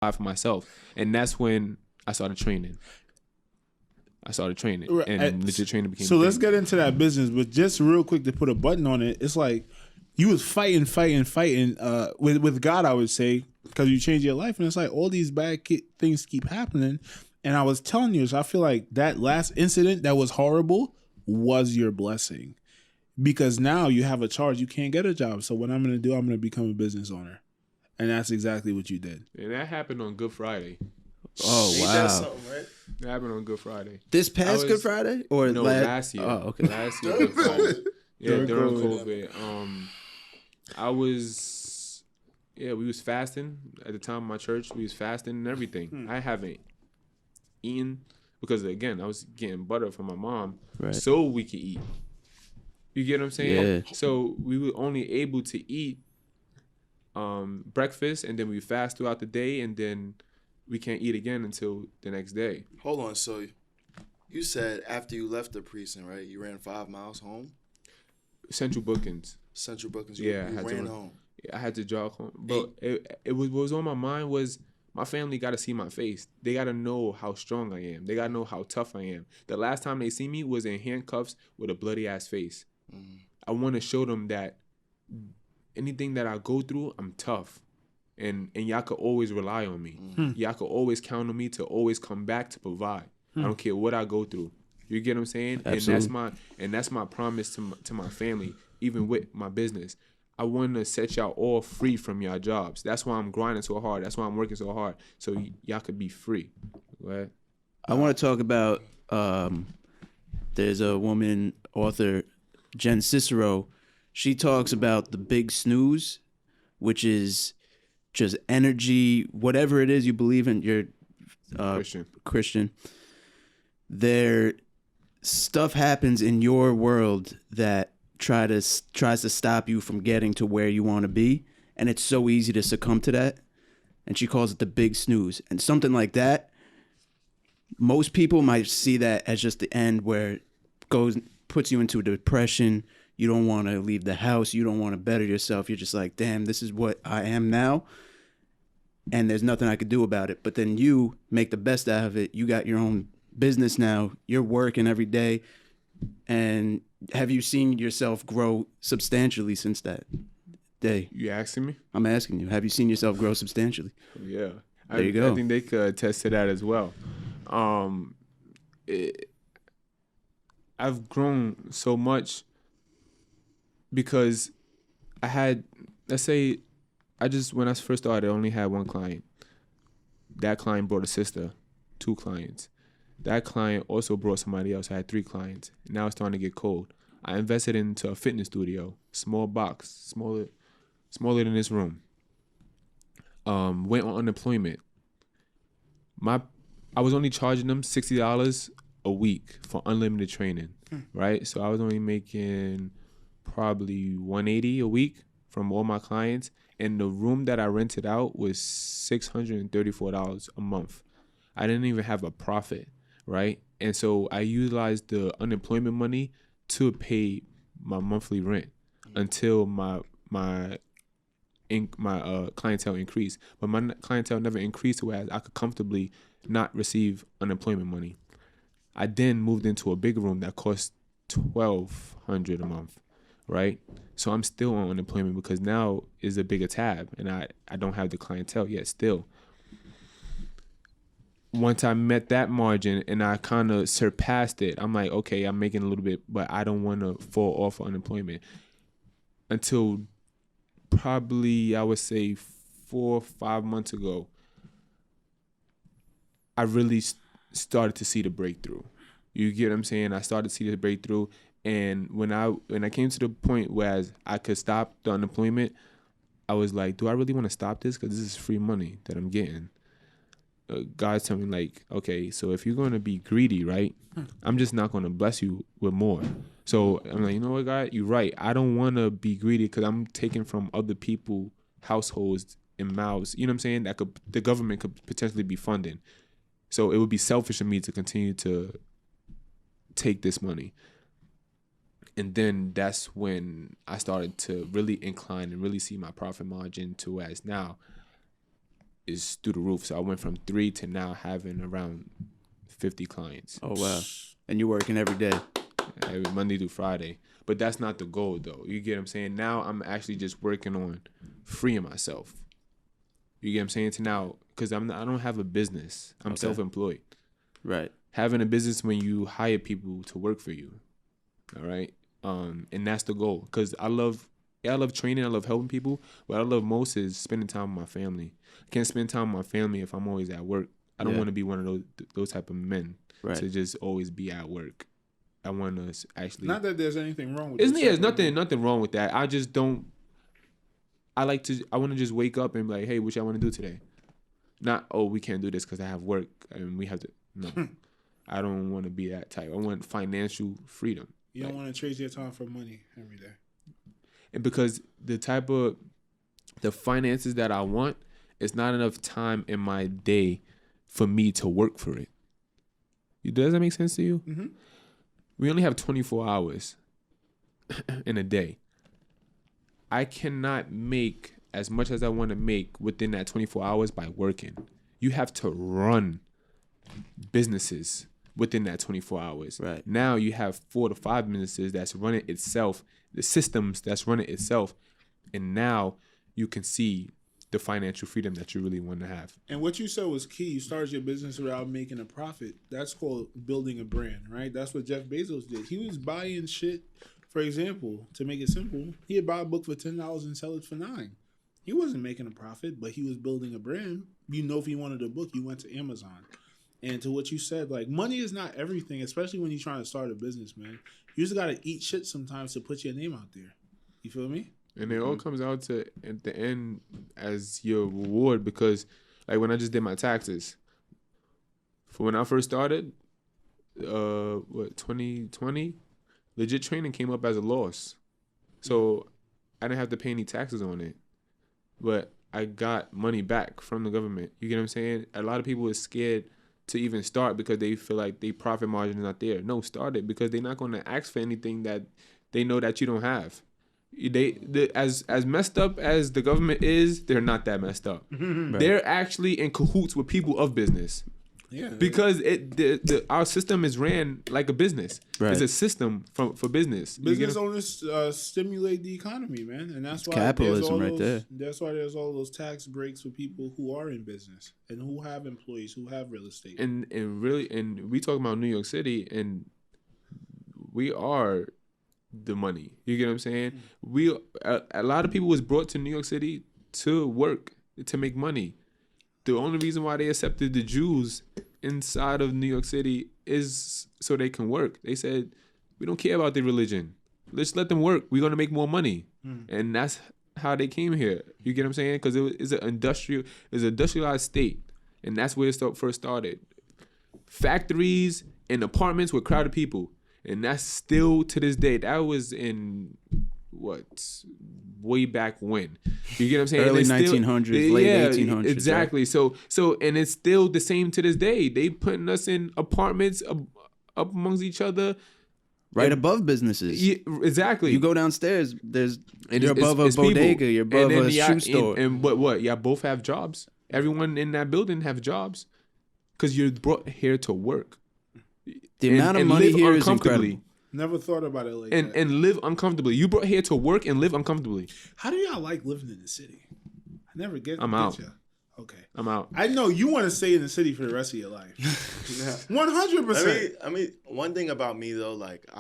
for myself. And that's when I started training. And legit training became. So let's get into that business, but just real quick to put a button on it, it's like you was fighting with God, I would say, because you changed your life, and it's like all these bad things keep happening. And I was telling you, so I feel like that last incident that was horrible was your blessing, because now you have a charge. You can't get a job. So what I'm going to do, I'm going to become a business owner, and that's exactly what you did. And that happened on Good Friday. Oh, Ain't wow. that something, right? It happened on Good Friday. This past Good Friday? Or no, last year. Oh, okay. Last year Good Friday. Yeah, during COVID. We was fasting at the time of my church. We was fasting and everything. I haven't eaten because, again, I was getting butter from my mom so we could eat. You get what I'm saying? Yeah. So we were only able to eat breakfast, and then we fast throughout the day, and then we can't eat again until the next day. Hold on. So you said after you left the precinct, right? You ran 5 miles home? Central Bookings. You I ran home. I had to jog home. But it was what was on my mind was my family got to see my face. They got to know how strong I am. They got to know how tough I am. The last time they see me was in handcuffs with a bloody-ass face. I want to show them that anything that I go through, I'm tough. And y'all could always rely on me. Y'all could always count on me to always come back to provide. I don't care what I go through. You get what I'm saying? Absolutely. And that's my promise to my family, even with my business. I want to set y'all all free from y'all jobs. That's why I'm grinding so hard. That's why I'm working so hard. So y'all could be free. Right? I want to talk about, there's a woman author, Jen Cicero. She talks about the big snooze, which is just energy, whatever it is you believe in, you're Christian. There, stuff happens in your world that tries to stop you from getting to where you want to be, and it's so easy to succumb to that. And she calls it the big snooze. And something like that, most people might see that as just the end, where it puts you into a depression. You don't want to leave the house. You don't want to better yourself. You're just like, damn, this is what I am now, and there's nothing I could do about it. But then you make the best out of it. You got your own business now. You're working every day. And have you seen yourself grow substantially since that day? You asking me? I'm asking you. Have you seen yourself grow substantially? Yeah. There you go. I think they could attest to that as well. I've grown so much because I had, let's say, when I first started, I only had one client. That client brought a sister, 2 clients. That client also brought somebody else. I had 3 clients. Now it's starting to get cold. I invested into a fitness studio, small box, smaller than this room. Went on unemployment. I was only charging them $60 a week for unlimited training, right? So I was only making probably $180 a week from all my clients, and the room that I rented out was $634 a month. I didn't even have a profit, right? And so I utilized the unemployment money to pay my monthly rent until my clientele increased. But my clientele never increased, whereas I could comfortably not receive unemployment money. I then moved into a bigger room that cost $1,200 a month, right? So I'm still on unemployment because now is a bigger tab, and I don't have the clientele yet still. Once I met that margin and I kind of surpassed it, I'm like, okay, I'm making a little bit, but I don't want to fall off of unemployment. Until probably, I would say 4 or 5 months ago, I really started to see the breakthrough. You get what I'm saying? I started to see the breakthrough. And when I came to the point where I could stop the unemployment, I was like, do I really want to stop this? Because this is free money that I'm getting. God's telling me, like, okay, so if you're going to be greedy, right, I'm just not going to bless you with more. So I'm like, you know what, God, you're right. I don't want to be greedy because I'm taking from other people, households, and mouths, you know what I'm saying, that the government could potentially be funding. So it would be selfish of me to continue to take this money. And then that's when I started to really incline and really see my profit margin to as now is through the roof. So I went from 3 to now having around 50 clients. Oh wow! And you're working every day. Every Monday through Friday. But that's not the goal, though. You get what I'm saying? Now I'm actually just working on freeing myself. You get what I'm saying? To now, because I don't have a business. I'm self-employed. Right. Having a business when you hire people to work for you. All right? And that's the goal. Because I love training. I love helping people. What I love most is spending time with my family. I can't spend time with my family if I'm always at work. I don't want to be one of those type of men to just always be at work. I want to actually. Not that there's anything wrong with it. it. There's nothing wrong with that. I just don't. I want to just wake up and be like, hey, what y'all want to do today? Not, oh, we can't do this because I have work and we have to. No, I don't want to be that type. I want financial freedom. You don't want to trade your time for money every day. And because the finances that I want, it's not enough time in my day for me to work for it. Does that make sense to you? Mm-hmm. We only have 24 hours in a day. I cannot make as much as I want to make within that 24 hours by working. You have to run businesses within that 24 hours. Right. Now you have 4 to 5 businesses that's running itself, the systems that's running itself, and now you can see the financial freedom that you really want to have. And what you said was key. You started your business without making a profit. That's called building a brand, right? That's what Jeff Bezos did. He was buying shit. For example, to make it simple, he'd buy a book for $10 and sell it for $9. He wasn't making a profit, but he was building a brand. You know, if you wanted a book, you went to Amazon. And to what you said, like, money is not everything, especially when you're trying to start a business, man. You just got to eat shit sometimes to put your name out there. You feel me? And it all comes out to, at the end, as your reward, because, like, when I just did my taxes, for when I first started, 2020, LeeGit Training came up as a loss. So I didn't have to pay any taxes on it. But I got money back from the government. You get what I'm saying? A lot of people are scared to even start because they feel like their profit margin is not there. No, start it, because they're not going to ask for anything that they know that you don't have. As messed up as the government is, they're not that messed up. Right. They're actually in cahoots with people of business. Yeah. Because our system is ran like a business. Right. It's a system for business. Business owners stimulate the economy, man, and that's why capitalism there's all right those, there. That's why there's all those tax breaks for people who are in business and who have employees, who have real estate. And we talk about New York City, and we are the money. You get what I'm saying? A lot of people was brought to New York City to work, to make money. The only reason why they accepted the Jews inside of New York City is so they can work. They said, we don't care about their religion. Let's let them work. We're going to make more money. And that's how they came here. You get what I'm saying? Because it's an industrialized state. And that's where it first started. Factories and apartments with crowded people. And that's still to this day. That was in way back when. You get what I'm saying? Early 1900s, late 1800s. Exactly. Right? So and it's still the same to this day. They putting us in apartments up amongst each other. Right above businesses. Yeah, exactly. You go downstairs, you're above it's a bodega, people. you're above a shoe store. And what? Y'all both have jobs. Everyone in that building have jobs. Because you're brought here to work. The amount of money here is incredible. Never thought about it like that. And live uncomfortably. You brought here to work and live uncomfortably. How do y'all like living in the city? I never get. I'm out. You. Okay, I'm out. I know you want to stay in the city for the rest of your life. 100%. I mean, one thing about me though, like